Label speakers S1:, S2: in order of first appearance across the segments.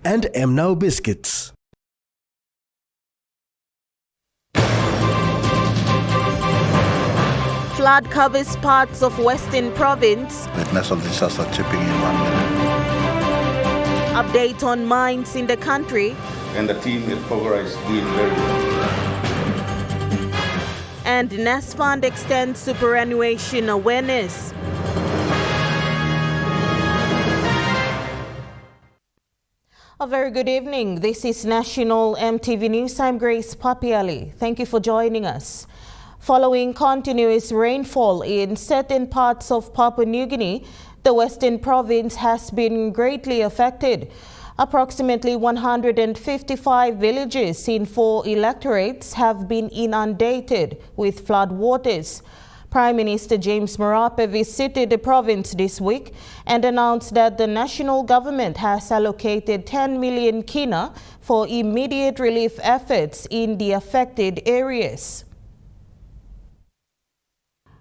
S1: and Now biscuits.
S2: Flood covers parts of Western Province.
S3: With natural disaster chipping in 1 million.
S2: Update on mines in the country.
S4: And the team at Pogara is doing very well.
S2: And NASFund extends superannuation awareness. A very good evening. This is National EMTV News. I'm Grace Papiali. Thank you for joining us. Following continuous rainfall in certain parts of Papua New Guinea, the Western Province has been greatly affected. Approximately 155 villages in 4 electorates have been inundated with flood waters. Prime Minister James Marape visited the province this week and announced that the national government has allocated 10 million kina for immediate relief efforts in the affected areas.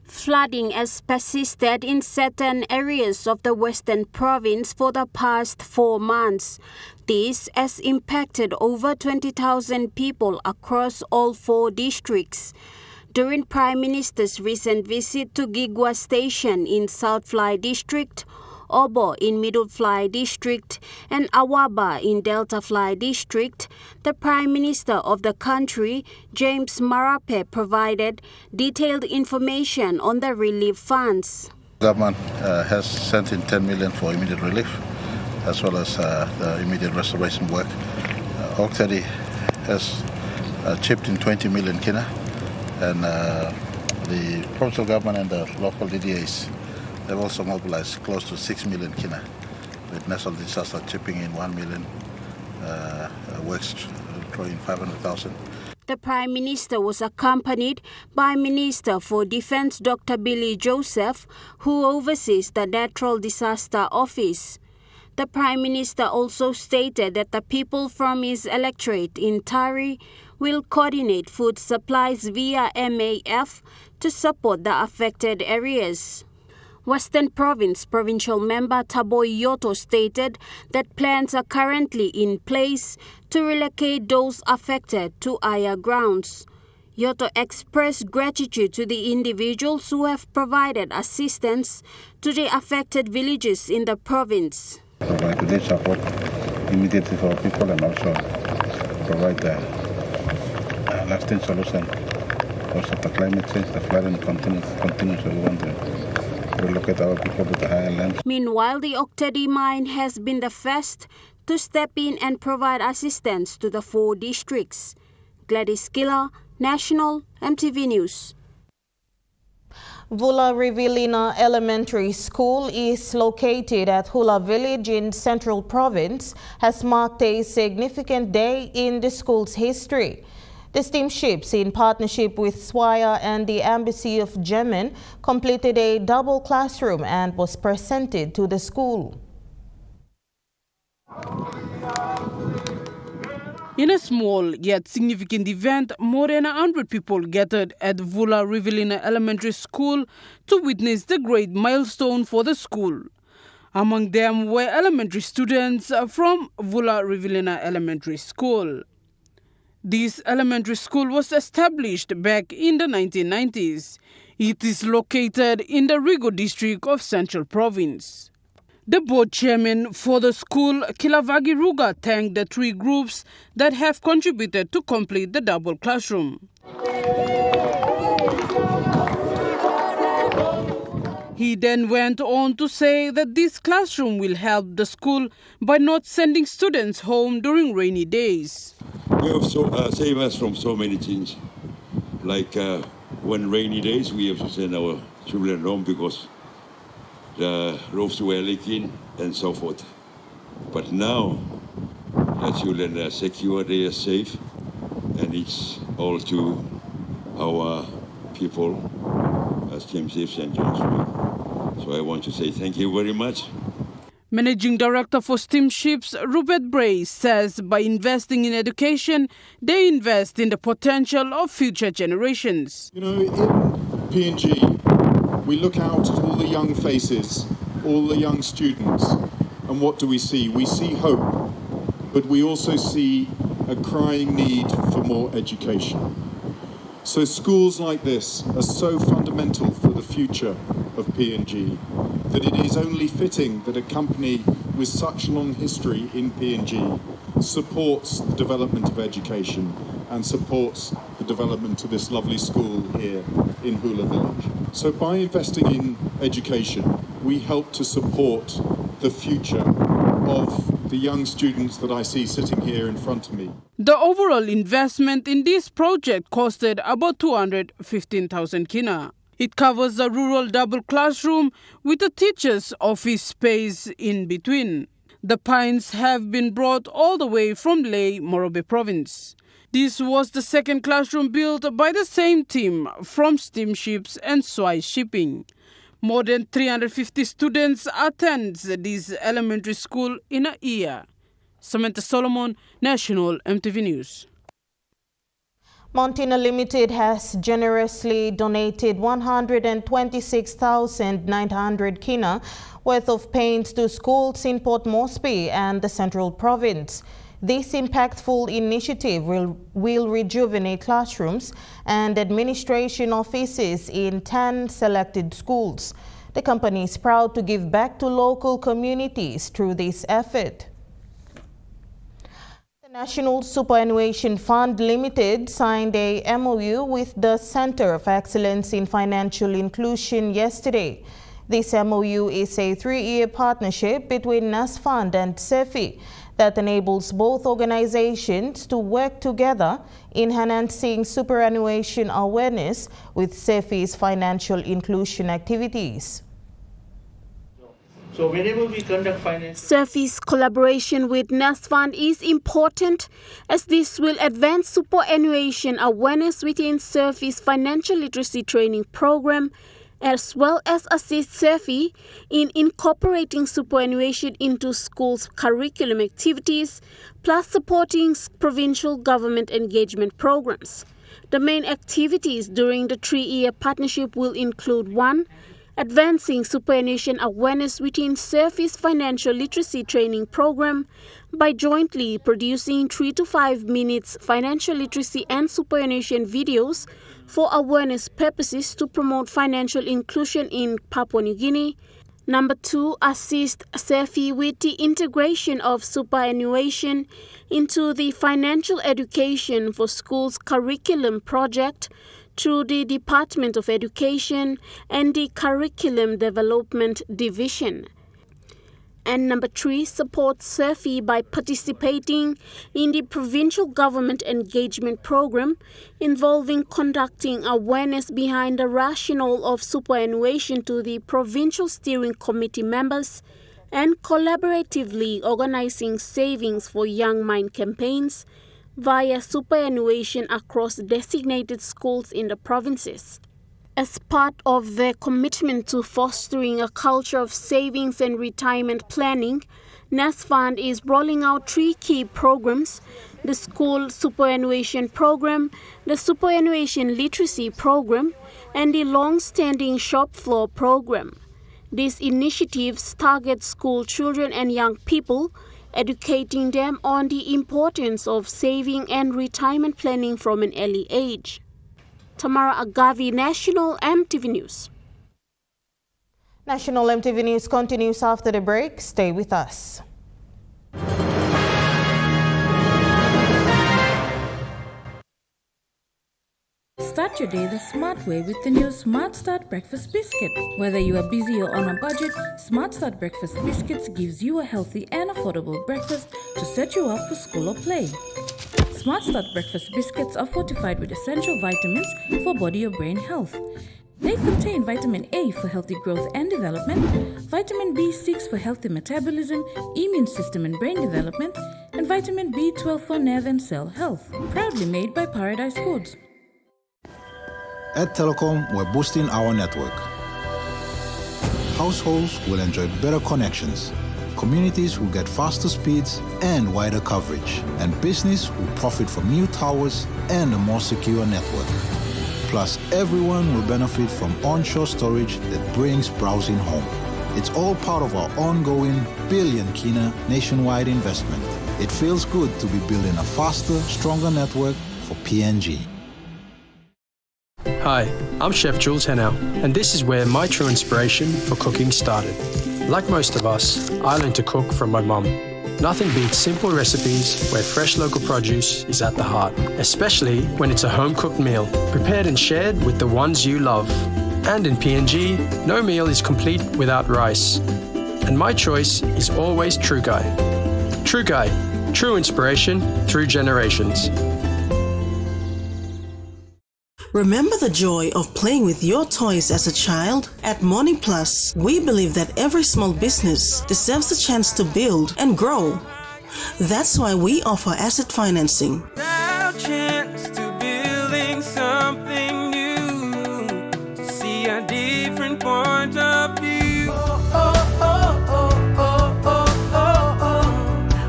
S5: Flooding has persisted in certain areas of the Western Province for the past 4 months. This has impacted over 20,000 people across all 4 districts. During Prime Minister's recent visit to Gigwa Station in South Fly District, Obo in Middle Fly District and Awaba in Delta Fly District, the Prime Minister of the country, James Marape, provided detailed information on the relief funds.
S3: The government has sent in 10 million for immediate relief, as well as the immediate restoration work. Octady has chipped in 20 million kina, and the provincial government and the local DDAs they've also mobilized close to 6 million kina, with natural disaster chipping in 1 million, works throwing 500,000.
S5: The Prime Minister was accompanied by Minister for Defence Dr. Billy Joseph, who oversees the Natural Disaster Office. The Prime Minister also stated that the people from his electorate in Tari will coordinate food supplies via MAF to support the affected areas. Western Province Provincial Member Taboy Yoto stated that plans are currently in place to relocate those affected to higher grounds. Yoto expressed gratitude to the individuals who have provided assistance to the affected villages in the province.
S3: Provide relief support immediately for people and also provide the lasting solution. Also, the climate change, the flooding continues. We want to relocate our people to the higher land.
S5: Meanwhile, the Octady mine has been the first to step in and provide assistance to the 4 districts. Gladys Killer, National EMTV News.
S2: Vula Rivilina Elementary School is located at Hula Village in Central Province, has marked a significant day in the school's history. The steamships, in partnership with Swire and the Embassy of Yemen, completed a double classroom and was presented to the school.
S6: In a small yet significant event, more than 100 people gathered at Vula Rivilina Elementary School to witness the great milestone for the school. Among them were elementary students from Vula Rivilina Elementary School. This elementary school was established back in the 1990s. It is located in the Rigo district of Central Province. The board chairman for the school, Kilavagi Ruga, thanked the 3 groups that have contributed to complete the double classroom. He then went on to say that this classroom will help the school by not sending students home during rainy days.
S7: You have saved us from so many things. Like when rainy days, we have to send our children home because the roofs were leaking and so forth. But now, the children are secure, they are safe, and it's all to our people as steamships and Jones. So I want to say thank you very much.
S6: Managing Director for Steamships, Rupert Bray, says by investing in education, they invest in the potential of future generations.
S8: You know, in PNG, we look out at all the young faces, all the young students, and what do we see? We see hope. but we also see a crying need for more education. So schools like this are so fundamental for the future of PNG that it is only fitting that a company with such long history in PNG supports the development of education and supports the development of this lovely school here in Hula Village. So by investing in education, we help to support the future of the young students that I see sitting here in front of me.
S6: The overall investment in this project costed about 215,000 kina. It covers a rural double classroom with a teacher's office space in between. The pines have been brought all the way from Ley, Morobe province. This was the second classroom built by the same team from steamships and Swai Shipping. More than 350 students attend this elementary school in a year. Samantha Solomon, National EMTV News.
S2: Montana Limited has generously donated 126,900 kina worth of paints to schools in Port Moresby and the Central Province. This impactful initiative will rejuvenate classrooms and administration offices in 10 selected schools. The company is proud to give back to local communities through this effort. The National Superannuation Fund Limited signed a MOU with the Center of Excellence in Financial Inclusion yesterday. This MOU is a 3-year partnership between NASFund and CEFI that enables both organizations to work together in enhancing superannuation awareness with CEFI's financial inclusion activities.
S9: So whenever we conduct
S5: CEFI's collaboration with NASFund is important as this will advance superannuation awareness within CEFI's financial literacy training program, as well as assist CEFI in incorporating superannuation into schools' curriculum activities, plus supporting provincial government engagement programs. The main activities during the 3-year partnership will include 1. Advancing superannuation awareness within CEFI's financial literacy training program by jointly producing 3 to 5 minutes financial literacy and superannuation videos for awareness purposes to promote financial inclusion in Papua New Guinea. Number 2, assist CEFI with the integration of superannuation into the financial education for schools curriculum project through the Department of Education and the Curriculum Development Division. And number 3, support CEFI by participating in the provincial government engagement program involving conducting awareness behind the rationale of superannuation to the provincial steering committee members and collaboratively organizing savings for young mind campaigns via superannuation across designated schools in the provinces. As part of their commitment to fostering a culture of savings and retirement planning, NASFund is rolling out 3 key programs: the School Superannuation Program, the Superannuation Literacy Program, and the Long-Standing Shop Floor Program. These initiatives target school children and young people, educating them on the importance of saving and retirement planning from an early age. Tamara Agavi, National EMTV News.
S2: National EMTV News continues after the break. Stay with us.
S10: Start your day the smart way with the new Smart Start Breakfast Biscuit. Whether you are busy or on a budget, Smart Start Breakfast Biscuits gives you a healthy and affordable breakfast to set you up for school or play. Smart Start Breakfast Biscuits are fortified with essential vitamins for body or brain health. They contain vitamin A for healthy growth and development, vitamin B6 for healthy metabolism, immune system and brain development, and vitamin B12 for nerve and cell health. Proudly made by Paradise Foods.
S11: At Telecom, we're boosting our network. Households will enjoy better connections. Communities will get faster speeds and wider coverage. And business will profit from new towers and a more secure network. Plus, everyone will benefit from onshore storage that brings browsing home. It's all part of our ongoing billion kina nationwide investment. It feels good to be building a faster, stronger network for PNG.
S12: Hi, I'm Chef Jules Henao, and this is where my true inspiration for cooking started. Like most of us, I learned to cook from my mum. Nothing beats simple recipes where fresh local produce is at the heart, especially when it's a home-cooked meal, prepared and shared with the ones you love. And in PNG, no meal is complete without rice. And my choice is always True Guy. True Guy, true inspiration through generations.
S13: Remember the joy of playing with your toys as a child? At Money Plus, we believe that every small business deserves a chance to build and grow. That's why we offer asset financing.
S14: Our chance to building something new, to see a different point of view.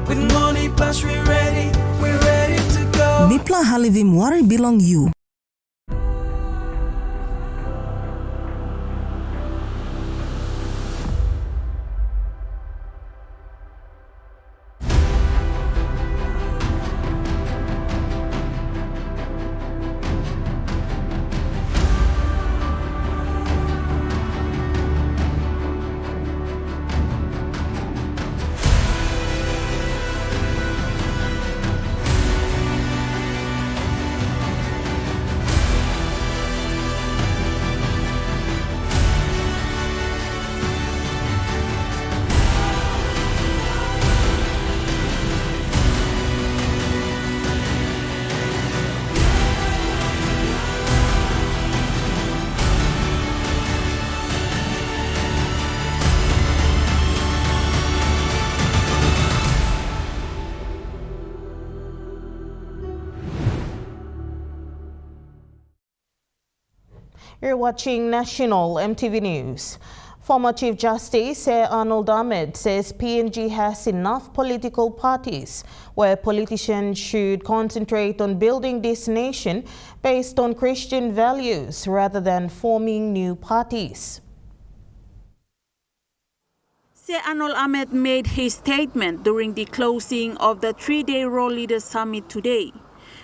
S14: With Money Plus, we're ready to go.
S13: Mipla Halivim Wari Belong You.
S2: You're watching National EMTV News. Former Chief Justice Sir Arnold Ahmed says PNG has enough political parties where politicians should concentrate on building this nation based on Christian values rather than forming new parties.
S5: Sir Arnold Ahmed made his statement during the closing of the three-day World Leaders Summit today.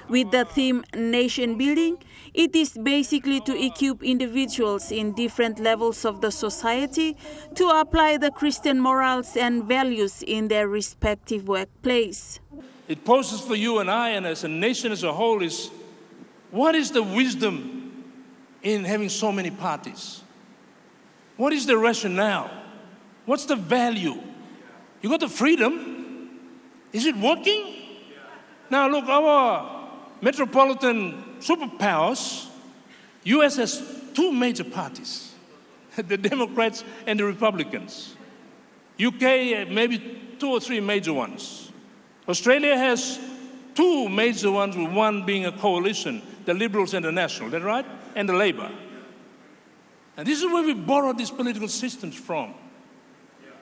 S5: With the theme Nation Building, it is basically to equip individuals in different levels of the society to apply the Christian morals and values in their respective workplace.
S15: It poses for you and I, and as a nation as a whole, is what is the wisdom in having so many parties? What is the rationale? What's the value? You got the freedom. Is it working? Now look, our metropolitan superpowers, U.S. has two major parties, the Democrats and the Republicans. UK, maybe two or three major ones. Australia has two major ones, with one being a coalition, the Liberals and the National, is that right? And the Labour. And this is where we borrow these political systems from.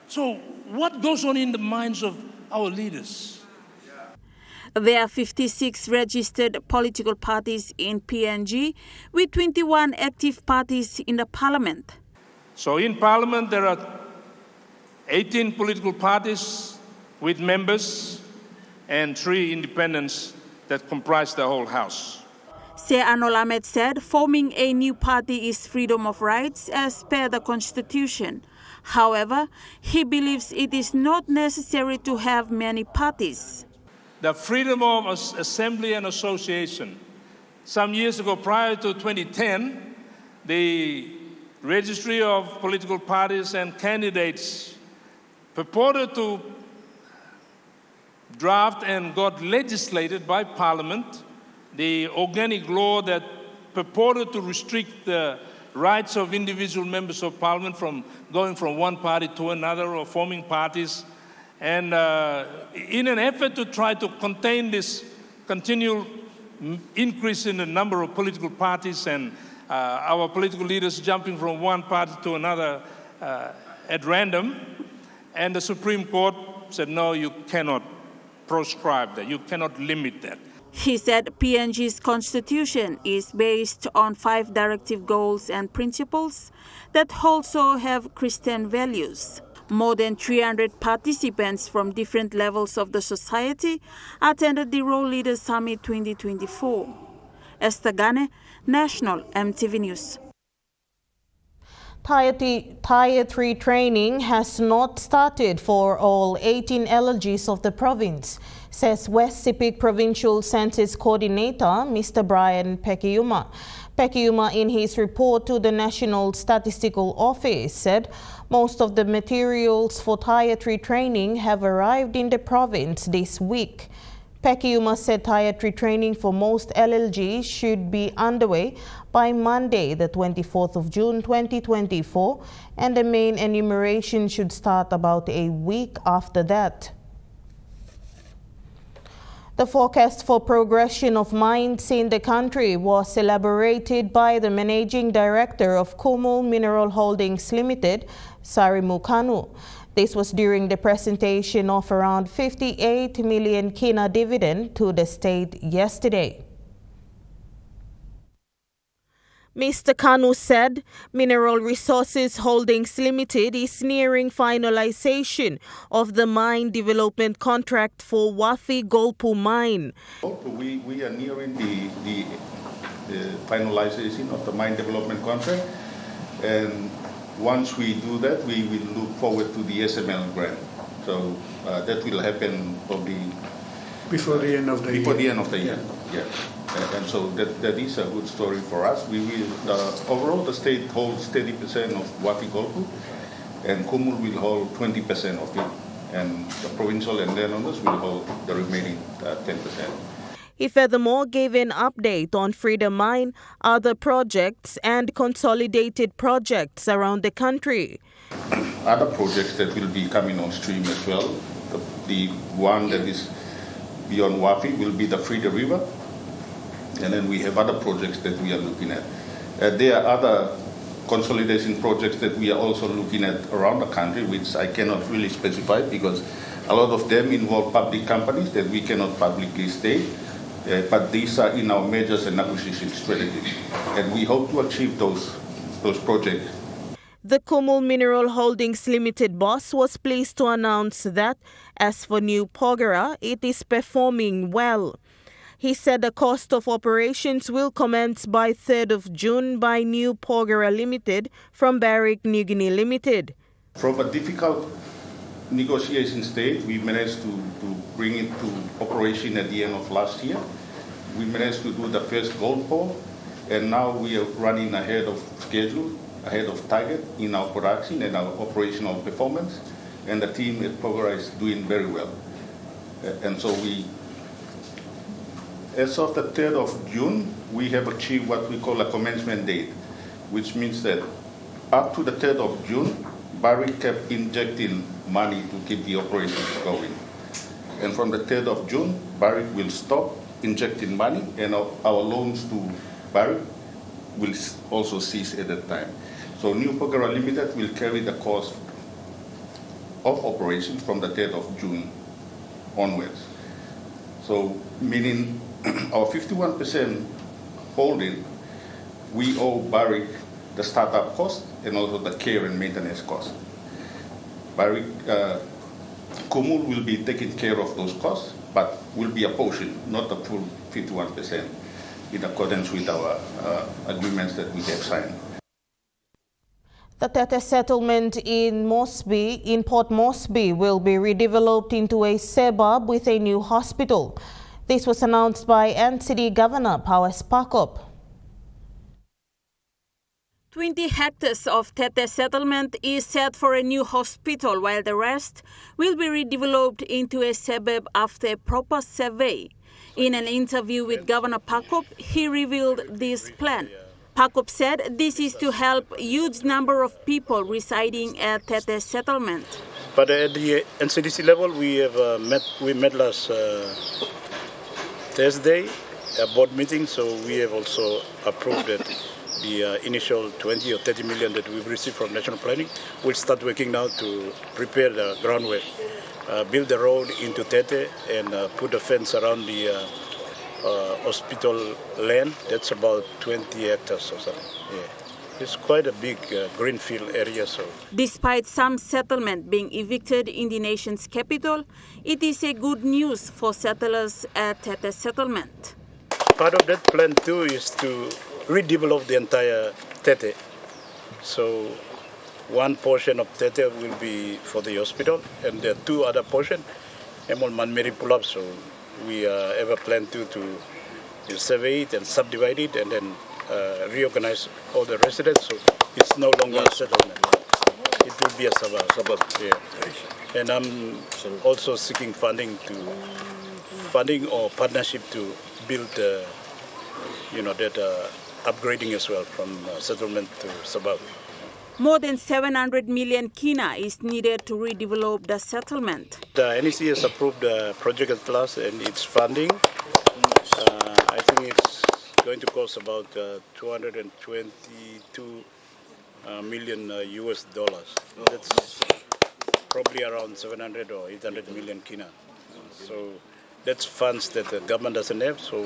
S15: So what goes on in the minds of our leaders?
S5: There are 56 registered political parties in PNG, with 21 active parties in the parliament.
S15: So in parliament, there are 18 political parties with members and 3 independents that comprise the whole house.
S5: Sir Arnold Ahmed said forming a new party is freedom of rights as per the Constitution. However, he believes it is not necessary to have many parties.
S15: The freedom of assembly and association. Some years ago, prior to 2010, the registry of political parties and candidates purported to draft and got legislated by Parliament the organic law that purported to restrict the rights of individual members of Parliament from going from one party to another or forming parties. And in an effort to try to contain this continual increase in the number of political parties and our political leaders jumping from one party to another at random, and the Supreme Court said, no, you cannot proscribe that, you cannot limit that.
S5: He said PNG's constitution is based on 5 directive goals and principles that also have Christian values.
S16: More than 300 participants from different levels of the society attended the Role Leaders Summit 2024. Esther Gane, National EMTV News.
S2: Tier 3 training has not started for all 18 LLGs of the province, says West Sepik Provincial Census Coordinator, Mr. Brian Pekiuma. Pekiuma, in his report to the National Statistical Office, said most of the materials for Tier 3 training have arrived in the province this week. Pekiuma said Tier 3 training for most LLGs should be underway by Monday, the 24th of June 2024, and the main enumeration should start about a week after that. The forecast for progression of mines in the country was elaborated by the Managing Director of Promotional Mineral Holdings Limited, Sarimu Kanu. This was during the presentation of around 58 million kina dividend to the state yesterday. Mr. Kanu said Mineral Resources Holdings Limited is nearing finalization of the mine development contract for Wafi Golpu mine.
S4: We are nearing the finalization of the mine development contract, and once we do that, we will look forward to the SML grant. So that will happen probably
S17: before the end of the year.
S4: Before the end of the year, yeah. And so that is a good story for us. We will overall the state holds 30% of Wafi Golpu, and Kumul will hold 20% of it, and the provincial and landowners will hold the remaining 10%.
S2: He furthermore gave an update on Freedom Mine, other projects and consolidated projects around the country.
S4: Other projects that will be coming on stream as well. The one that is beyond Wafi will be the Frida River. And then we have other projects that we are looking at. There are other consolidation projects that we are also looking at around the country, which I cannot really specify because a lot of them involve public companies that we cannot publicly state. But these are in our measures and acquisition strategy. And we hope to achieve those projects.
S2: The Kumul Mineral Holdings Limited boss was pleased to announce that, as for New Porgera, it is performing well. He said the cost of operations will commence by 3rd of June by New Porgera Limited from Barrick New Guinea Limited.
S4: From a difficult negotiation stage, we managed to bring it to operation at the end of last year. We managed to do the first gold pour, and now we are running ahead of schedule, ahead of target in our production and our operational performance, and the team at Porgera is doing very well. And so as of the 3rd of June, we have achieved what we call a commencement date, which means that up to the 3rd of June, Barrick kept injecting money to keep the operations going. And from the 3rd of June, Barrick will stop injecting money, and our loans to Barrick will also cease at that time. So New Porgera Limited will carry the cost of operations from the 3rd of June onwards. So meaning our 51% holding, we owe Barrick the startup cost and also the care and maintenance cost. Barrick, Kumul will be taking care of those costs, but will be a portion, not the full 51%, in accordance with our agreements that we have signed.
S2: The Tete settlement in Port Moresby, will be redeveloped into a suburb with a new hospital. This was announced by NCD Governor Powers Pakop.
S16: 20 hectares of Tete settlement is set for a new hospital, while the rest will be redeveloped into a suburb after a proper survey. In an interview with Governor Pakop, he revealed this plan. Pakop said this is to help a huge number of people residing at Tete settlement.
S17: But at the NCDC level, we met last Thursday, a board meeting, so we have also approved that the initial 20 or 30 million that we've received from National Planning. We'll start working now to prepare the groundwork, build the road into Tete, and put a fence around the hospital land. That's about 20 hectares or something. Yeah. It's quite a big greenfield area. So,
S16: despite some settlement being evicted in the nation's capital, it is a good news for settlers at the settlement.
S17: Part of that plan too is to redevelop the entire Tete. So one portion of Tete will be for the hospital, and there are two other portions, Emol Manmeri Pulap. So we have a plan to survey it and subdivide it, and then reorganize all the residents. So it's no longer a settlement. It will be a suburb. Yeah. And I'm also seeking funding or partnership to build, that upgrading as well from settlement to suburb.
S16: More than 700 million kina is needed to redevelop the settlement.
S17: The NEC has approved the project at last and its funding. I think it's going to cost about 222 million US dollars. That's probably around 700 or 800 million kina. So that's funds that the government doesn't have, so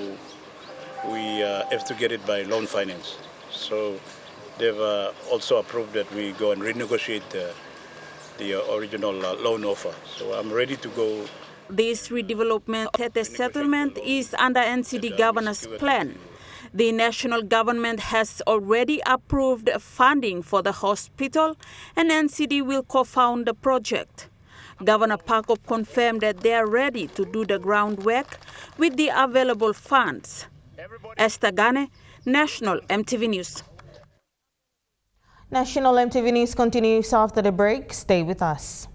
S17: we have to get it by loan finance. So they've also approved that we go and renegotiate the original loan offer. So I'm ready to go.
S16: This redevelopment at the settlement is under NCD governor's plan. The national government has already approved funding for the hospital, and NCD will co-found the project. Governor Pakop confirmed that they are ready to do the groundwork with the available funds. Esther Gane, National MTV News.
S2: National MTV News continues after the break. Stay with us.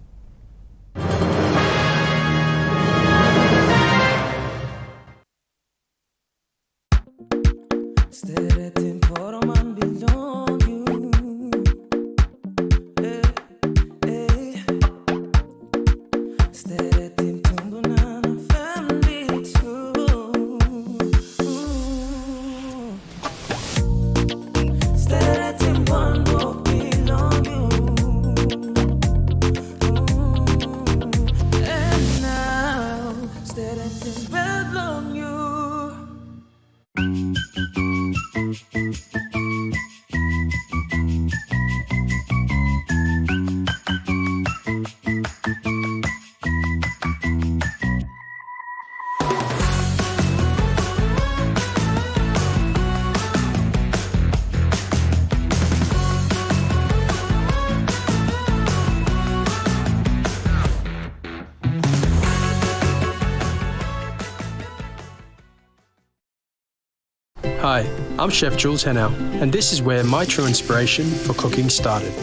S12: Hi, I'm Chef Jules Henao, and this is where my true inspiration for cooking started.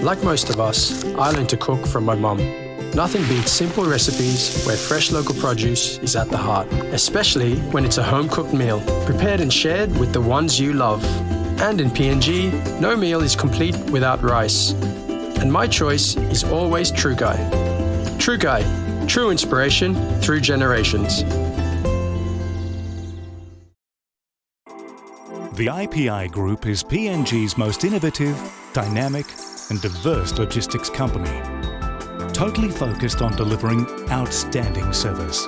S12: Like most of us, I learned to cook from my mum. Nothing beats simple recipes where fresh local produce is at the heart, especially when it's a home-cooked meal, prepared and shared with the ones you love. And in PNG, no meal is complete without rice. And my choice is always True Guy. True Guy, true inspiration through generations.
S18: The IPI Group is PNG's most innovative, dynamic and diverse logistics company, totally focused on delivering outstanding service.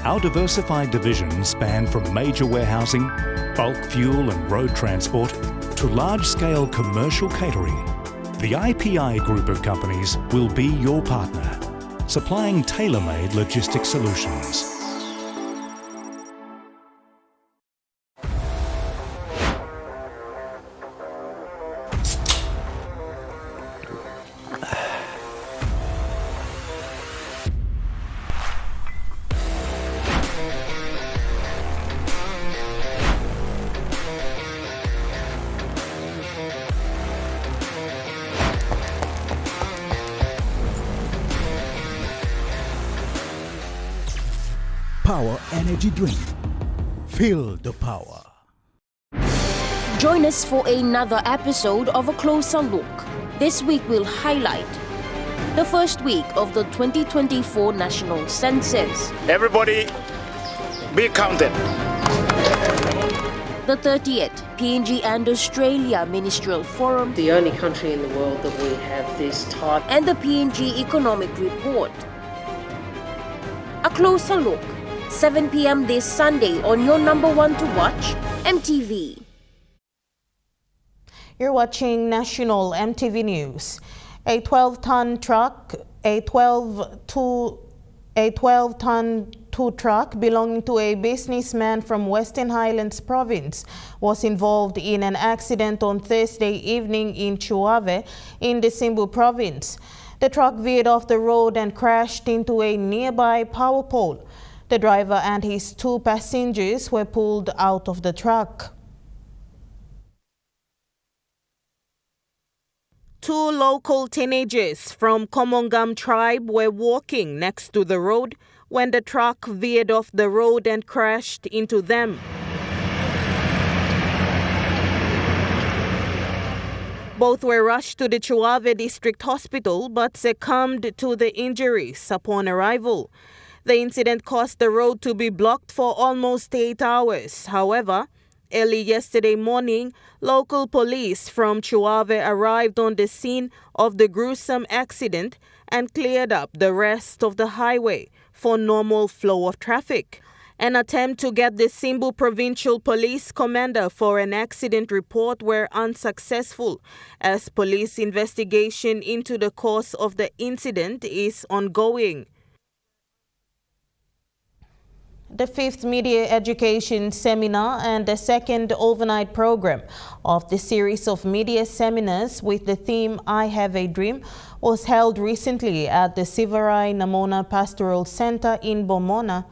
S18: Our diversified divisions span from major warehousing, bulk fuel and road transport to large-scale commercial catering. The IPI Group of companies will be your partner, supplying tailor-made logistics solutions.
S1: Power Energy Drink. Feel the power.
S19: Join us for another episode of A Closer Look. This week we'll highlight the first week of the 2024 National Census.
S17: Everybody be counted.
S19: The 30th PNG and Australia Ministerial Forum.
S20: The only country in the world that we have this type.
S19: And the PNG Economic Report. A Closer Look. 7 p.m. this Sunday on your number one to watch, MTV.
S2: You're watching National EMTV News. A 12-ton truck, a 12-ton truck belonging to a businessman from Western Highlands Province was involved in an accident on Thursday evening in Chuave in the Simbu Province. The truck veered off the road and crashed into a nearby power pole. The driver and his 2 passengers were pulled out of the truck. 2 local teenagers from Komongam tribe were walking next to the road when the truck veered off the road and crashed into them. Both were rushed to the Chuave District Hospital but succumbed to the injuries upon arrival. The incident caused the road to be blocked for almost 8 hours. However, early yesterday morning, local police from Chuave arrived on the scene of the gruesome accident and cleared up the rest of the highway for normal flow of traffic. An attempt to get the Simbu Provincial Police Commander for an accident report were unsuccessful, as police investigation into the cause of the incident is ongoing. The 5th Media Education Seminar and the 2nd overnight program of the series of media seminars with the theme I Have a Dream was held recently at the Sivarai Namona Pastoral Center in Bomana,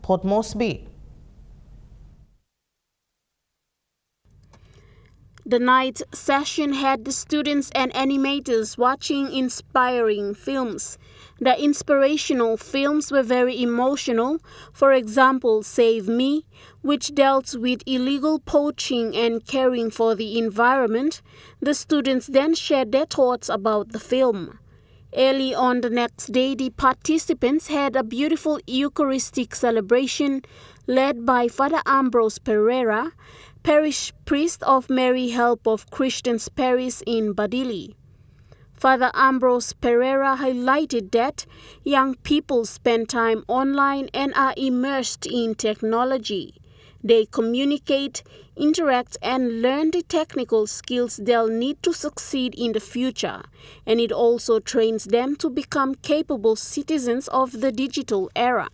S2: Port Moresby.
S5: The night session had the students and animators watching inspiring films. The inspirational films were very emotional. For example, Save Me, which dealt with illegal poaching and caring for the environment. The students then shared their thoughts about the film. Early on the next day, the participants had a beautiful Eucharistic celebration led by Father Ambrose Pereira, parish priest of Mary Help of Christians Parish in Badili. Father Ambrose Pereira highlighted that young people spend time online and are immersed in technology. They communicate, interact, and learn the technical skills they'll need to succeed in the future, and it also trains them to become capable citizens of the digital era.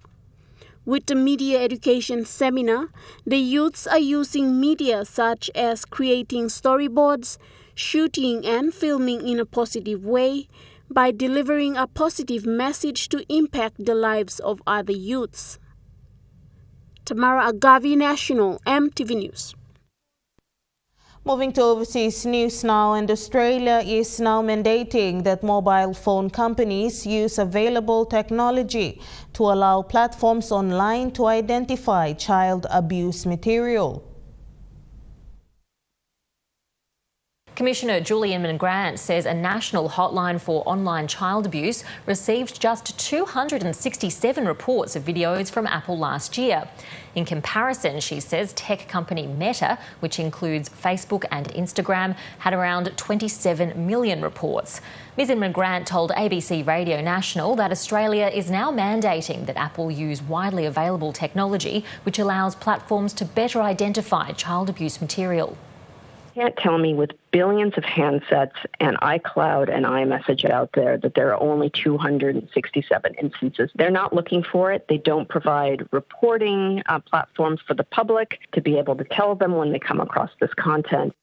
S5: With the media education seminar, the youths are using media such as creating storyboards, shooting and filming in a positive way by delivering a positive message to impact the lives of other youths. Tamara Agavi, National EMTV News.
S2: Moving to overseas news now, and Australia is now mandating that mobile phone companies use available technology to allow platforms online to identify child abuse material.
S21: Commissioner Julian Grant says a national hotline for online child abuse received just 267 reports of videos from Apple last year. In comparison, she says tech company Meta, which includes Facebook and Instagram, had around 27 million reports. Ms. Grant told ABC Radio National that Australia is now mandating that Apple use widely available technology which allows platforms to better identify child abuse material.
S22: Can't tell me with billions of handsets and iCloud and iMessage out there that there are only 267 instances. They're not looking for it. They don't provide reporting platforms for the public to be able to tell them when they come across this content.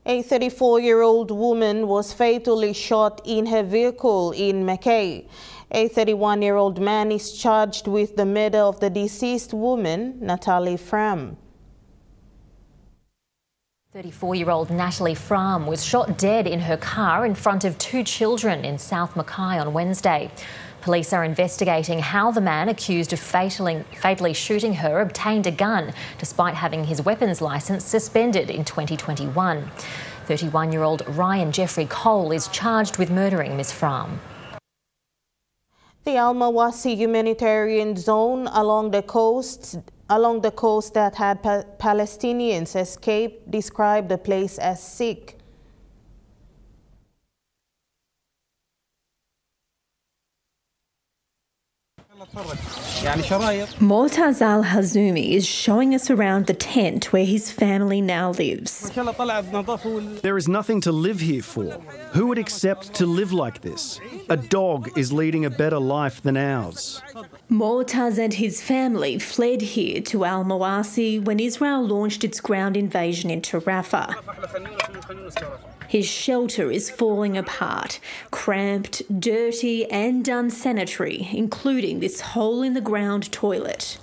S2: A 34-year-old woman was fatally shot in her vehicle in Mackay. A 31-year-old man is charged with the murder of the deceased woman, Natalie Fram.
S21: 34-year-old Natalie Fram was shot dead in her car in front of 2 children in South Mackay on Wednesday. Police are investigating how the man accused of fatally shooting her obtained a gun, despite having his weapons licence suspended in 2021. 31-year-old Ryan Jeffrey Cole is charged with murdering Ms Fram.
S2: The Al-Mawasi humanitarian zone along the coast that had Palestinians escape described the place as sick.
S3: Mortaz Al-Hazumi is showing us around the tent where his family now lives.
S7: There is nothing to live here for. Who would accept to live like this? A dog is leading a better life than ours.
S3: Mortaz and his family fled here to Al-Mawasi when Israel launched its ground invasion into Rafah. His shelter is falling apart, cramped, dirty and unsanitary, including this hole-in-the-ground toilet.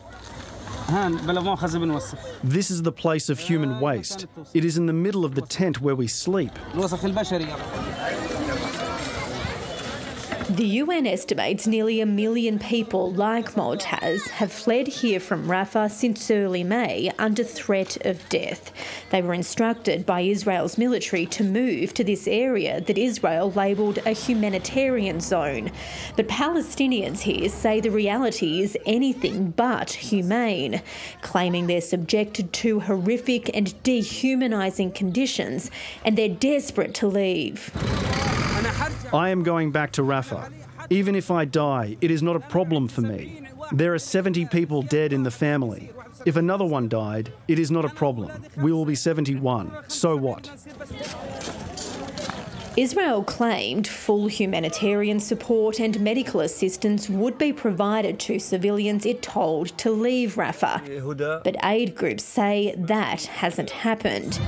S7: This is the place of human waste. It is in the middle of the tent where we sleep.
S3: The UN estimates nearly 1 million people like Mortaz have fled here from Rafah since early May under threat of death. They were instructed by Israel's military to move to this area that Israel labelled a humanitarian zone. But Palestinians here say the reality is anything but humane, claiming they're subjected to horrific and dehumanising conditions and they're desperate to leave.
S7: I am going back to Rafah. Even if I die, it is not a problem for me. There are 70 people dead in the family. If another one died, it is not a problem. We will be 71. So what?
S3: Israel claimed full humanitarian support and medical assistance would be provided to civilians it told to leave Rafah. But aid groups say that hasn't happened.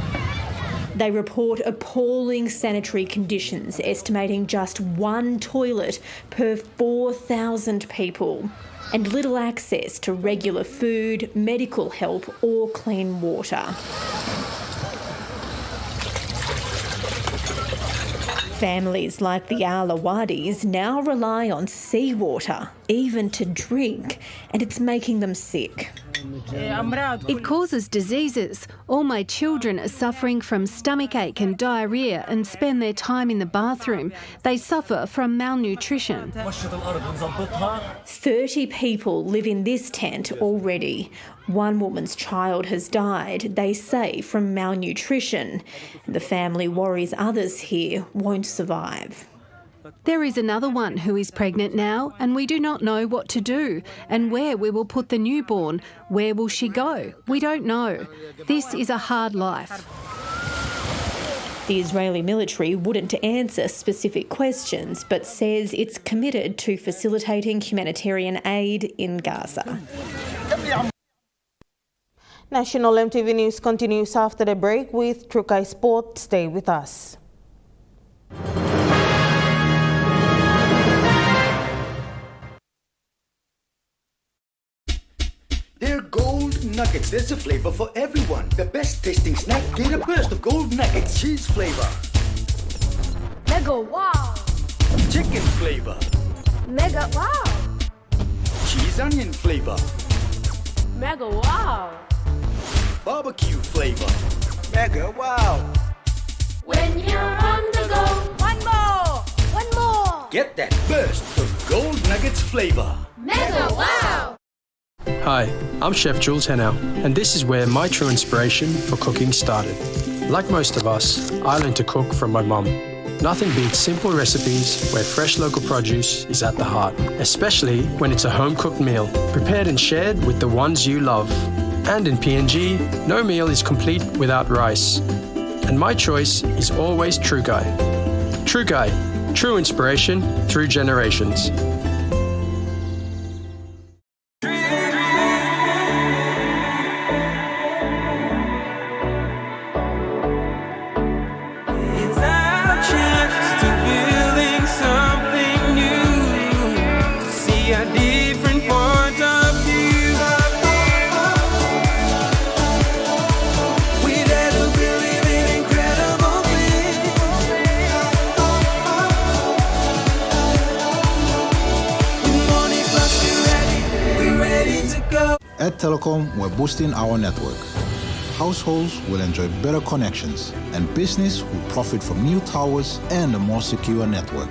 S3: They report appalling sanitary conditions, estimating just one toilet per 4,000 people, and little access to regular food, medical help or clean water. Families like the Alawadis now rely on seawater, even to drink, and it's making them sick.
S23: It causes diseases. All my children are suffering from stomachache and diarrhoea and spend their time in the bathroom. They suffer from malnutrition.
S3: 30 people live in this tent already. One woman's child has died, they say, from malnutrition. The family worries others here won't survive.
S23: There is another one who is pregnant now, and we do not know what to do and where we will put the newborn. Where will she go? We don't know. This is a hard life.
S3: The Israeli military wouldn't answer specific questions, but says it's committed to facilitating humanitarian aid in Gaza.
S2: National EMTV News continues after the break with Trukai Sport. Stay with us.
S24: They're gold nuggets. There's a flavor for everyone. The best tasting snack. Get a burst of gold nuggets. Cheese flavor.
S25: Mega wow.
S24: Chicken flavor.
S25: Mega wow.
S24: Cheese onion flavor.
S25: Mega wow.
S24: Barbecue flavor. Mega wow.
S25: When you're on the go, one more. One more.
S24: Get that burst of gold nuggets flavor.
S25: Mega wow.
S12: Hi, I'm Chef Jules Henow, and this is where my true inspiration for cooking started. Like most of us, I learned to cook from my mum. Nothing beats simple recipes where fresh local produce is at the heart, especially when it's a home-cooked meal, prepared and shared with the ones you love. And in PNG, no meal is complete without rice. And my choice is always Trukai. Trukai, true inspiration through generations.
S11: At Telecom, we're boosting our network. Households will enjoy better connections, and business will profit from new towers and a more secure network.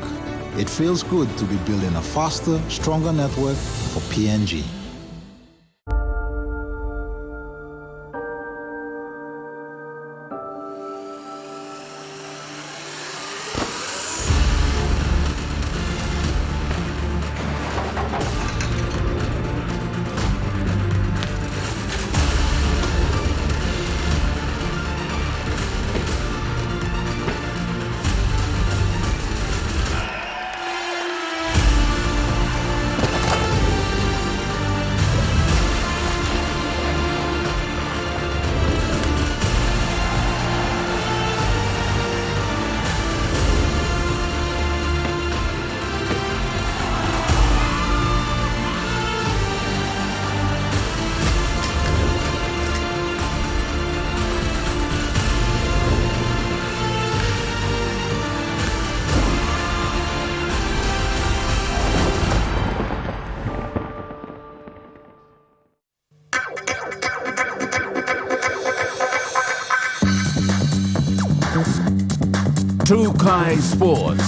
S11: It feels good to be building a faster, stronger network for PNG.
S6: Tukai Sports.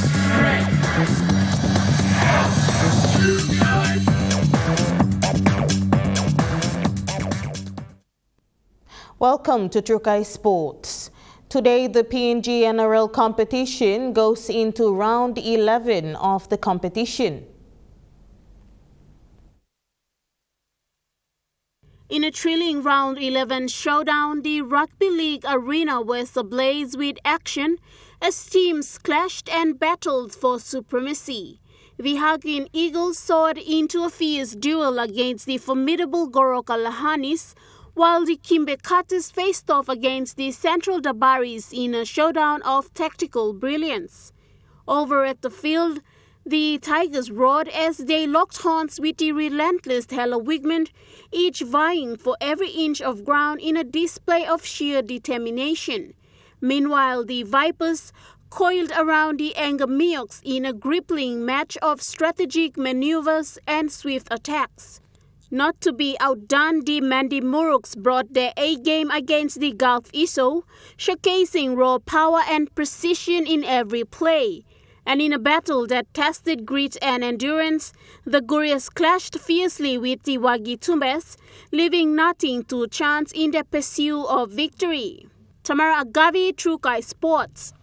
S2: Welcome to Tukai Sports. Today, the PNG NRL competition goes into round 11 of the competition.
S5: In a thrilling round 11 showdown, the Rugby League arena was ablaze with action as teams clashed and battled for supremacy. The Hagen Eagles soared into a fierce duel against the formidable Goroka Lahanis, while the Kimbe Cutters faced off against the Central Dabaris in a showdown of tactical brilliance. Over at the field, the Tigers roared as they locked horns with the relentless Hella Wigman, each vying for every inch of ground in a display of sheer determination. Meanwhile, the Vipers coiled around the Angamioks in a gripping match of strategic maneuvers and swift attacks. Not to be outdone, the Mandi Muruks brought their A-game against the Gulf Iso, showcasing raw power and precision in every play. And in a battle that tested grit and endurance, the Gurias clashed fiercely with the Wagi Tumbes, leaving nothing to chance in the pursuit of victory. Tamara Agavi, Tukai Sports.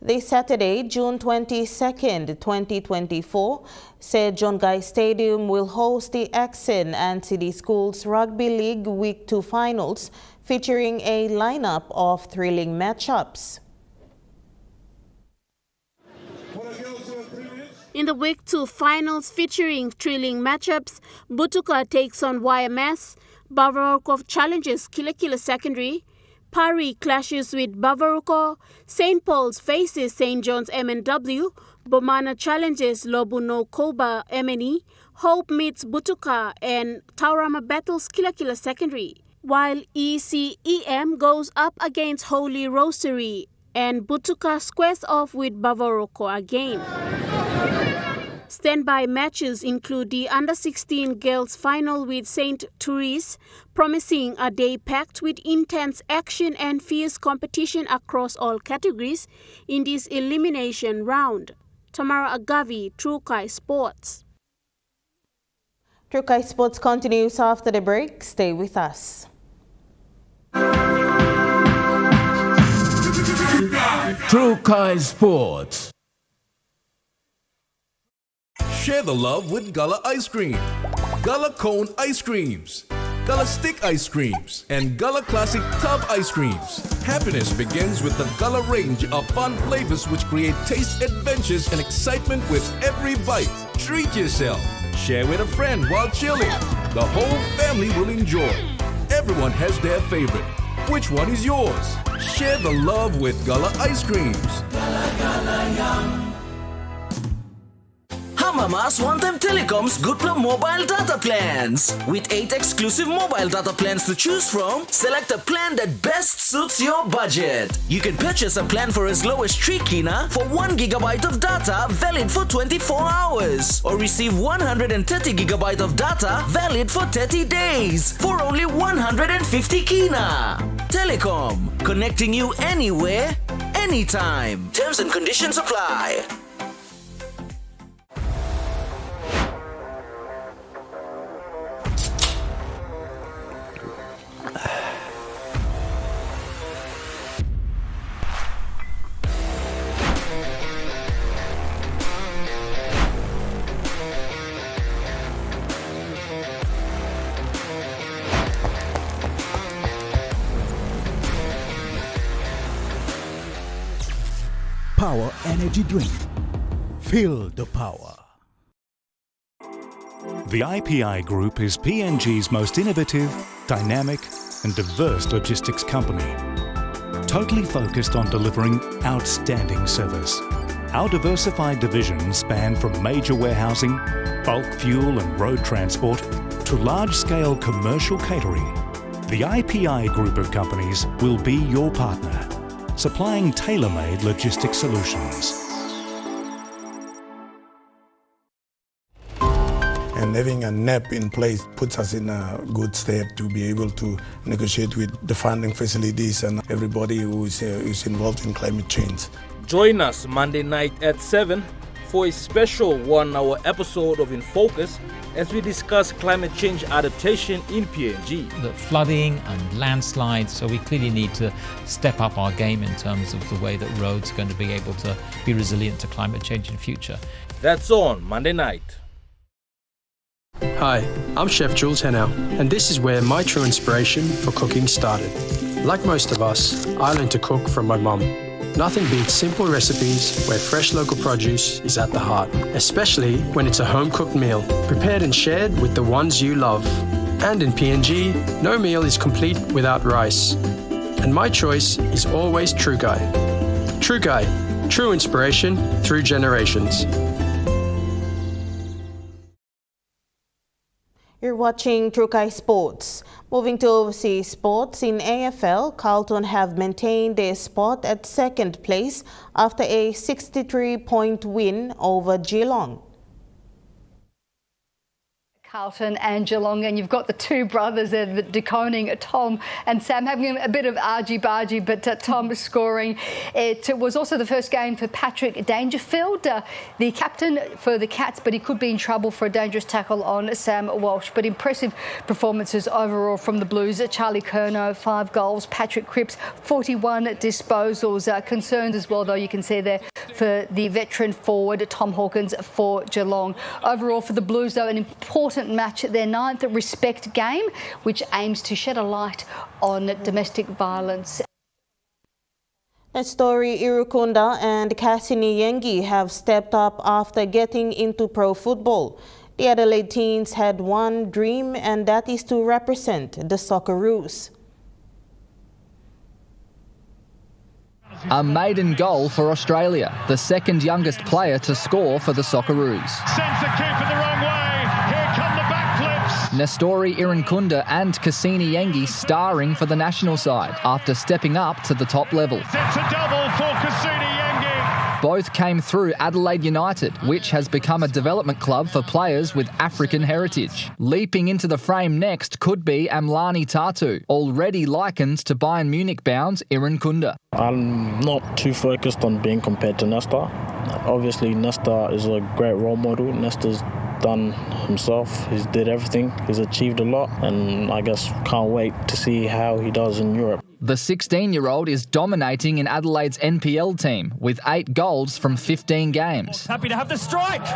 S2: This Saturday, June 22nd, 2024, said John Guy Stadium will host the Exen and City Schools Rugby League Week 2 finals, featuring a lineup of thrilling matchups.
S5: In the Week 2 finals featuring thrilling matchups, Butuka takes on YMS, Bavarokov challenges Kila Kila Secondary, Pari clashes with Bavaroko, St. Paul's faces St. John's MNW, Bomana challenges Lobuno Koba MNE, Hope meets Butuka, and Taurama battles Kila Kila Secondary, while ECEM goes up against Holy Rosary and Butuka squares off with Bavaroko again. Standby matches include the Under-16 Girls Final with St. Therese, promising a day packed with intense action and fierce competition across all categories in this elimination round. Tamara Agavi, Tukai Sports.
S2: Tukai Sports continues after the break. Stay with us.
S6: Tukai Sports.
S8: Share the love with Gullah Ice Cream, Gullah Cone Ice Creams, Gullah Stick Ice Creams, and Gullah Classic Tub Ice Creams. Happiness begins with the Gullah range of fun flavors which create taste adventures and excitement with every bite. Treat yourself. Share with a friend while chilling. The whole family will enjoy. Everyone has their favorite. Which one is yours? Share the love with Gullah Ice Creams.
S9: Gullah, Gullah, yum. Mama's One-Time Telecom's Good Plan Mobile Data Plans. With 8 exclusive mobile data plans to choose from, select a plan that best suits your budget. You can purchase a plan for as low as 3 kina for 1 GB of data valid for 24 hours. Or receive 130 GB of data valid for 30 days for only 150 kina. Telecom, connecting you anywhere, anytime. Terms and conditions apply.
S1: Power Energy Drink. Feel the power.
S18: The IPI Group is PNG's most innovative, dynamic and diverse logistics company, totally focused on delivering outstanding service. Our diversified divisions span from major warehousing, bulk fuel and road transport to large-scale commercial catering. The IPI Group of companies will be your partner, supplying tailor-made logistics solutions.
S10: And
S4: And having a NEP in place puts us in a good state to be able to negotiate with the funding facilities and everybody who is involved in climate change.
S10: Join us Monday night at 7 for a special 1-hour episode of In Focus as we discuss climate change adaptation in PNG.
S13: The flooding and landslides, so we clearly need to step up our game in terms of the way that roads are going to be able to be resilient to climate change in future.
S10: That's on Monday night.
S12: Hi, I'm Chef Jules Henao, and this is where my true inspiration for cooking started. Like most of us, I learned to cook from my mum. Nothing beats simple recipes where fresh local produce is at the heart, especially when it's a home-cooked meal, prepared and shared with the ones you love. And in PNG, no meal is complete without rice. And my choice is always True Guy. True Guy, true inspiration through generations.
S2: You're watching Trukai Sports. Moving to overseas sports, in AFL, Carlton have maintained their spot at second place after a 63-point win over Geelong.
S14: Carlton and Geelong, and you've got the two brothers there, DeConing, Tom and Sam, having a bit of argy-bargy, but Tom scoring. It was also the first game for Patrick Dangerfield, the captain for the Cats, but he could be in trouble for a dangerous tackle on Sam Walsh. But impressive performances overall from the Blues. Charlie Curnow, 5 goals. Patrick Cripps, 41 disposals. Concerns as well, though, you can see there for the veteran forward, Tom Hawkins, for Geelong. Overall for the Blues, though, an important match, their 9th respect game, which aims to shed a light on domestic violence.
S2: Nestori Irukunda and Cassini Yengi have stepped up after getting into pro football. The Adelaide teens had one dream, and that is to represent the Socceroos.
S15: A maiden goal for Australia, the second youngest player to score for the Socceroos.
S26: Sends the keeper the wrong way. Here come the backflips.
S15: Nestori Irukunda and Cassini Yengi starring for the national side after stepping up to the top level.
S26: It's a double for Cassini Yengi.
S15: Both came through Adelaide United, which has become a development club for players with African heritage. Leaping into the frame next could be Amlani Tatu, already likened to Bayern Munich bound Irukunda.
S27: I'm not too focused on being compared to Nesta. Obviously, Nesta is a great role model. Nesta's done himself. He's did everything. He's achieved a lot, and I guess can't wait to see how he does in Europe.
S15: The 16-year-old is dominating in Adelaide's NPL team with 8 goals from 15 games.
S26: Happy to have the strike.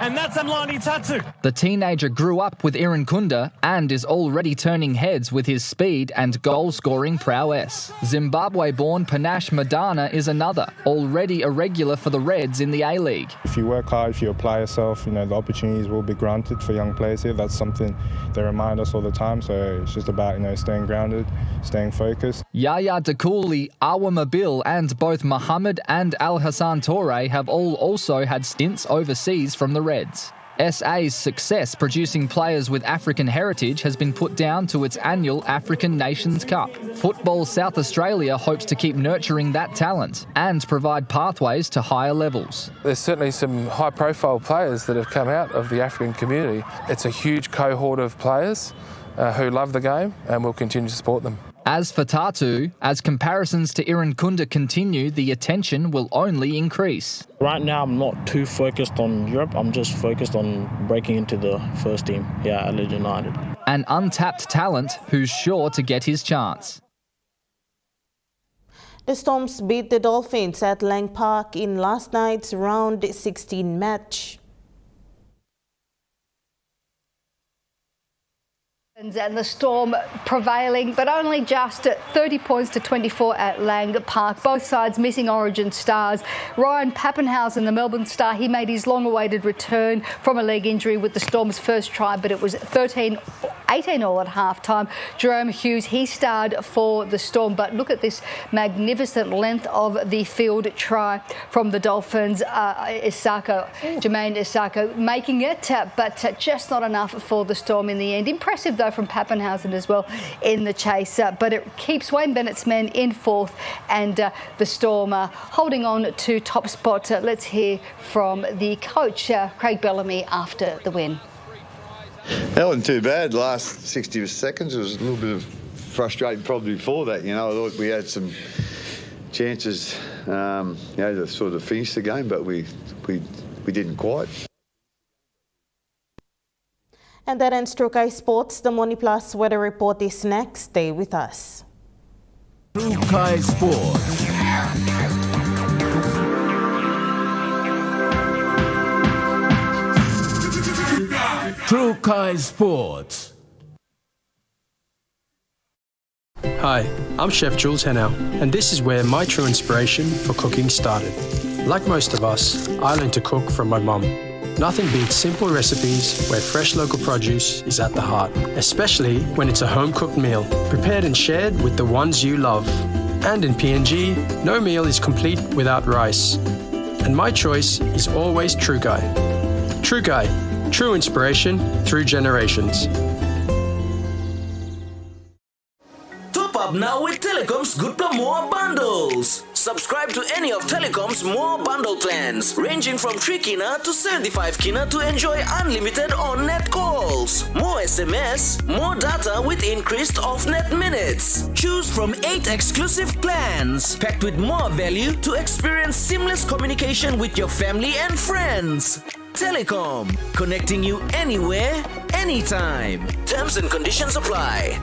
S26: And that's Amlani Tatu.
S15: The teenager grew up with Irukunda and is already turning heads with his speed and goal-scoring prowess. Zimbabwe-born Panache Madana is another, already a regular for the Reds in the A-League.
S28: If you work hard, if you apply yourself, the opportunities will be granted for young players here. That's something they remind us all the time, so it's just about, staying grounded, staying focused.
S15: Yaya Dakuli, Awa Mabil and both Mohammed and Al Hassan Torre have all also had stints overseas from the Reds. SA's success producing players with African heritage has been put down to its annual African Nations Cup. Football South Australia hopes to keep nurturing that talent and provide pathways to higher levels.
S29: There's certainly some high-profile players that have come out of the African community. It's a huge cohort of players who love the game, and we'll continue to support them.
S15: As for Tatu, as comparisons to Irukunda continue, the attention will only increase.
S27: Right now, I'm not too focused on Europe. I'm just focused on breaking into the first team here at Adelaide United.
S15: An untapped talent who's sure to get his chance.
S2: The Storms beat the Dolphins at Lang Park in last night's round 16 match.
S14: And the Storm prevailing, but only just 30 points to 24 at Lang Park. Both sides missing origin stars. Ryan Pappenhausen, the Melbourne star, he made his long-awaited return from a leg injury with the Storm's first try, but it was 18-all at half-time. Jerome Hughes, he starred for the Storm, but look at this magnificent length of the field try from the Dolphins. Jermaine Isako making it, but just not enough for the Storm in the end. Impressive, though, from Pappenhausen as well in the chase, but it keeps Wayne Bennett's men in fourth, and the Storm holding on to top spot. Let's hear from the coach, Craig Bellamy, after the win.
S3: That wasn't too bad. The last 60 seconds was a little bit of frustrating probably before that. I thought we had some chances, to sort of finish the game, but we didn't quite.
S2: And that ends Trukai Sports. The Money Plus weather report is next. Stay with us.
S6: Trukai Sports. Trukai Sports.
S12: Hi, I'm Chef Jules Henao, and this is where my true inspiration for cooking started. Like most of us, I learned to cook from my mum. Nothing beats simple recipes where fresh local produce is at the heart, especially when it's a home-cooked meal, prepared and shared with the ones you love. And in PNG, no meal is complete without rice. And my choice is always Trukai. Trukai, true inspiration through generations.
S9: Top up now with Telecom's Good More bundles. Subscribe to any of Telecom's more bundle plans, ranging from 3 kina to 75 kina to enjoy unlimited on-net calls, more SMS, more data with increased off-net minutes. Choose from 8 exclusive plans, packed with more value to experience seamless communication with your family and friends. Telecom, connecting you anywhere, anytime. Terms and conditions apply.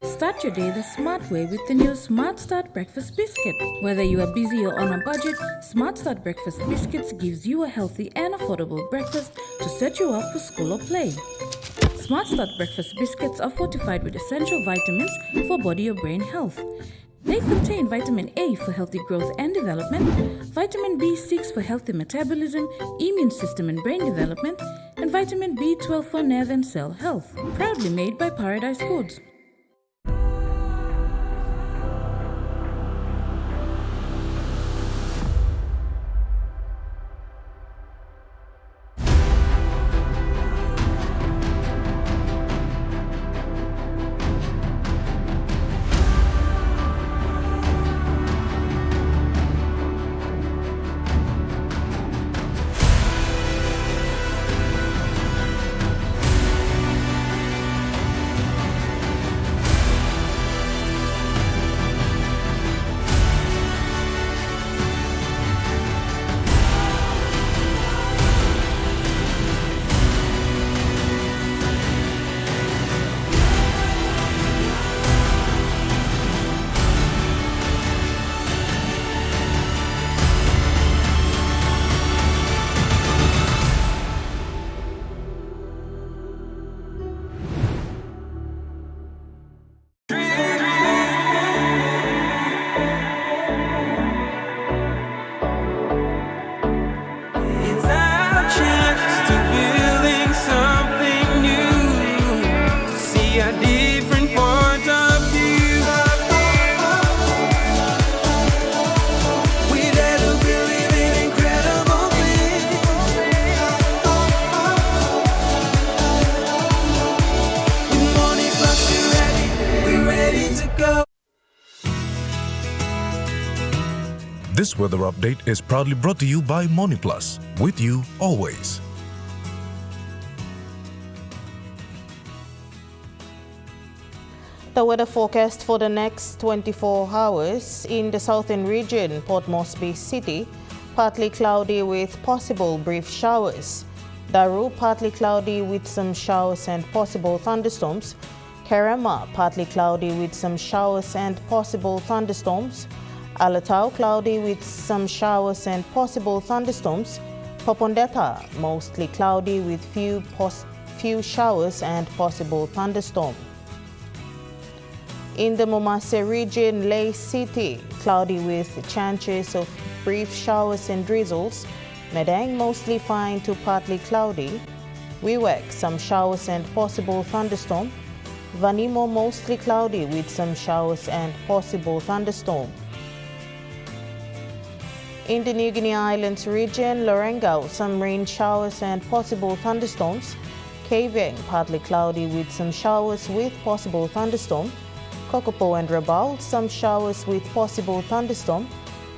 S7: Start your day the smart way with the new Smart Start Breakfast Biscuit. Whether you are busy or on a budget, Smart Start Breakfast Biscuits gives you a healthy and affordable breakfast to set you up for school or play. Smart Start Breakfast Biscuits are fortified with essential vitamins for body or brain health. They contain vitamin A for healthy growth and development, vitamin B6 for healthy metabolism, immune system and brain development, and vitamin B12 for nerve and cell health. Proudly made by Paradise Foods.
S16: This weather update is proudly brought to you by MoneyPlus, with you always.
S2: The weather forecast for the next 24 hours in the southern region: Port Moresby City, partly cloudy with possible brief showers. Daru, partly cloudy with some showers and possible thunderstorms. Kerema, partly cloudy with some showers and possible thunderstorms. Alatau, cloudy with some showers and possible thunderstorms. Popondetta, mostly cloudy with few showers and possible thunderstorm. In the Momase region, Ley City, cloudy with chances of brief showers and drizzles. Medang, mostly fine to partly cloudy. Wewak, some showers and possible thunderstorm. Vanimo, mostly cloudy with some showers and possible thunderstorm. In the New Guinea Islands region, Lorengau, some rain showers and possible thunderstorms. Kaveng, partly cloudy with some showers with possible thunderstorm. Kokopo and Rabaul, some showers with possible thunderstorm.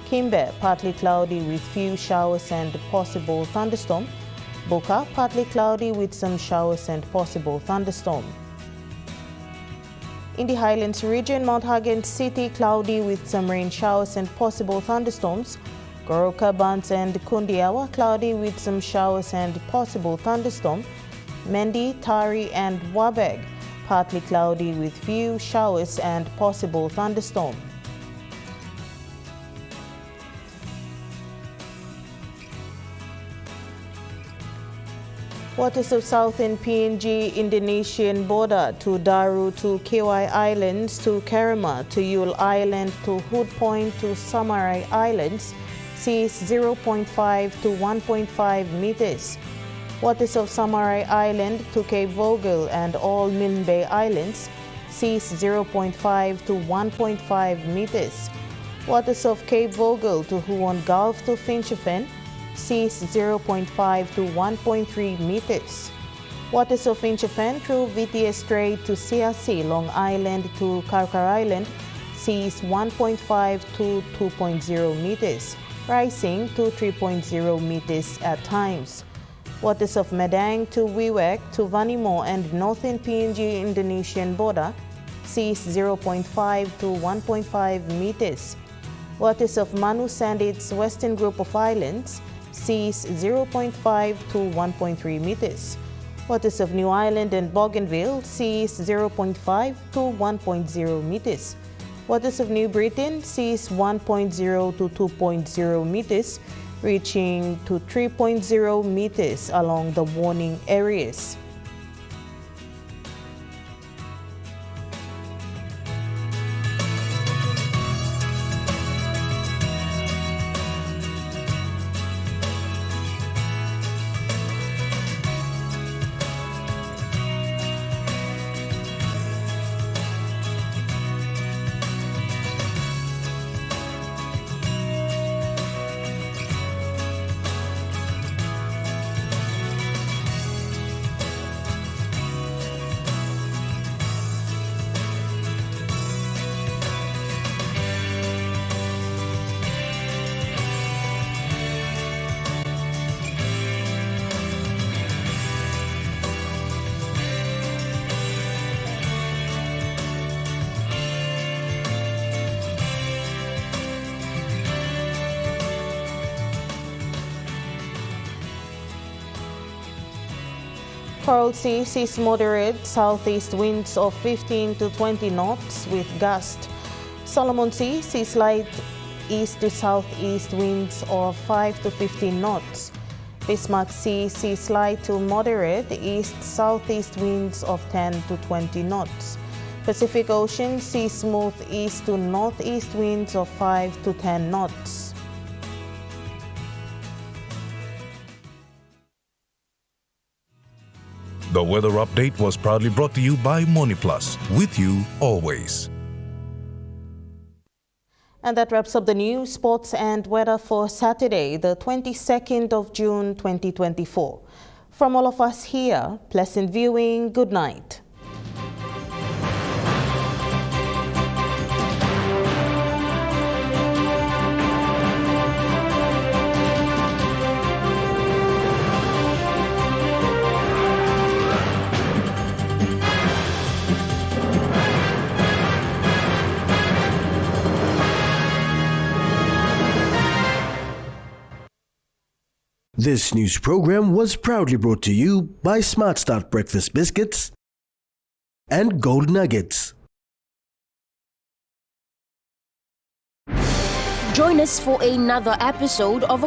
S2: Kimbe, partly cloudy with few showers and possible thunderstorm. Buka, partly cloudy with some showers and possible thunderstorm. In the Highlands region, Mount Hagen City, cloudy with some rain showers and possible thunderstorms. Goroka, Bants and Kundiawa, cloudy with some showers and possible thunderstorm. Mendi, Tari and Wabeg, partly cloudy with few showers and possible thunderstorm. Waters of southern PNG Indonesian border to Daru to KY Islands to Kerema to Yule Island to Hood Point to Samarai Islands seas 0.5 to 1.5 meters. Waters of Samarai Island to Cape Vogel and all Milne Bay Islands seas 0.5 to 1.5 meters. Waters of Cape Vogel to Huon Gulf to Finchefin seas 0.5 to 1.3 meters. Waters of Finchefin through VTS Strait to CRC Long Island to Karkar Island seas 1.5 to 2.0 meters, rising to 3.0 meters at times. Waters of Medang to Wewak to Vanimo and northern PNG Indonesian border seas 0.5 to 1.5 meters. Waters of Manus and its western group of islands seas 0.5 to 1.3 meters. Waters of New Island and Bougainville seas 0.5 to 1.0 meters. Waters of New Britain seas 1.0 to 2.0 meters, reaching to 3.0 meters along the warning areas. Coral Sea sees moderate southeast winds of 15 to 20 knots with gusts. Solomon Sea sees light east to southeast winds of 5 to 15 knots. Bismarck Sea sees light to moderate east-southeast winds of 10 to 20 knots. Pacific Ocean sees smooth east to northeast winds of 5 to 10 knots.
S16: The weather update was proudly brought to you by MoneyPlus, with you always.
S2: And that wraps up the news, sports and weather for Saturday, the 22nd of June 2024. From all of us here, pleasant viewing, good night.
S11: This news program was proudly brought to you by Smart Start Breakfast Biscuits and Gold Nuggets.
S17: Join us for another episode of